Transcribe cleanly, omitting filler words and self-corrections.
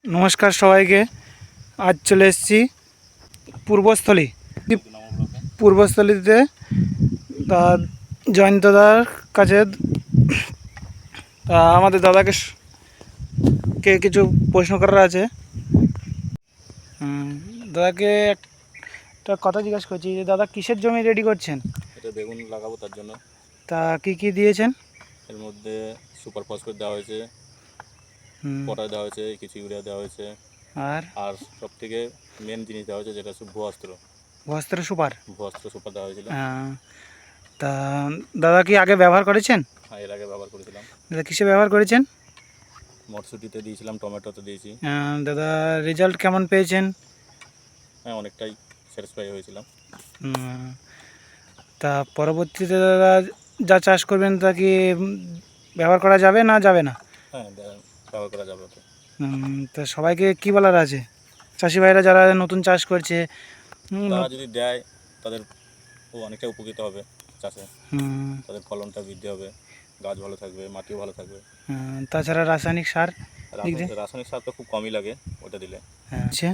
নমস্কার সবাইকে। আজ চলে এসেছি পূর্বস্থলীতে তা জয়ন্ত দাদার কাছে। তা আমাদের দাদাকে কিছু প্রশ্ন করার আছে। দাদাকে একটা কথা জিজ্ঞাসা করছি যে দাদা কিসের জমি রেডি করছেন? এটা বেগুন লাগাবো তার জন্য। তা কি দিয়েছেন? এর মধ্যে সুপার ফসফেট দেওয়া হয়েছে, পটাশ দেওয়া হয়েছে, কিছু ইউরিয়া দেওয়া হয়েছে, আর সব থেকে মেন জিনিস দেওয়া হয়েছে যেটা ভুয়াস্ত্র সুপার দেওয়া হয়েছিল। তা দাদা কি আগে ব্যবহার করেছেন? হ্যাঁ, এর আগে ব্যবহার করেছিলাম। দাদা কিসে ব্যবহার করেছেন? মটরশুঁটিতে দিয়েছিলাম, টমেটোতে দিয়েছি। দাদা রেজাল্ট কেমন পেয়েছেন? হ্যাঁ, অনেকটাই স্যাটিসফাই হয়েছিলাম। তা পরবর্তীতে দাদা যা চাষ করবেন তা কি ব্যবহার করা যাবে না? হ্যাঁ, ব্যবহার করা যাবে। তা সবাইকে কি বলার আছে, চাষি ভাইরা যারা নতুন চাষ করছে? তারা যদি দেয় তাদের অনেকটা উপকৃত হবে চাষে। তাদের ফলনটা বৃদ্ধি হবে, গাছ ভালো থাকবে, মাটিও ভালো থাকবে। তাছাড়া রাসায়নিক সার তো খুব কমই লাগে ওটা দিলে। আচ্ছা।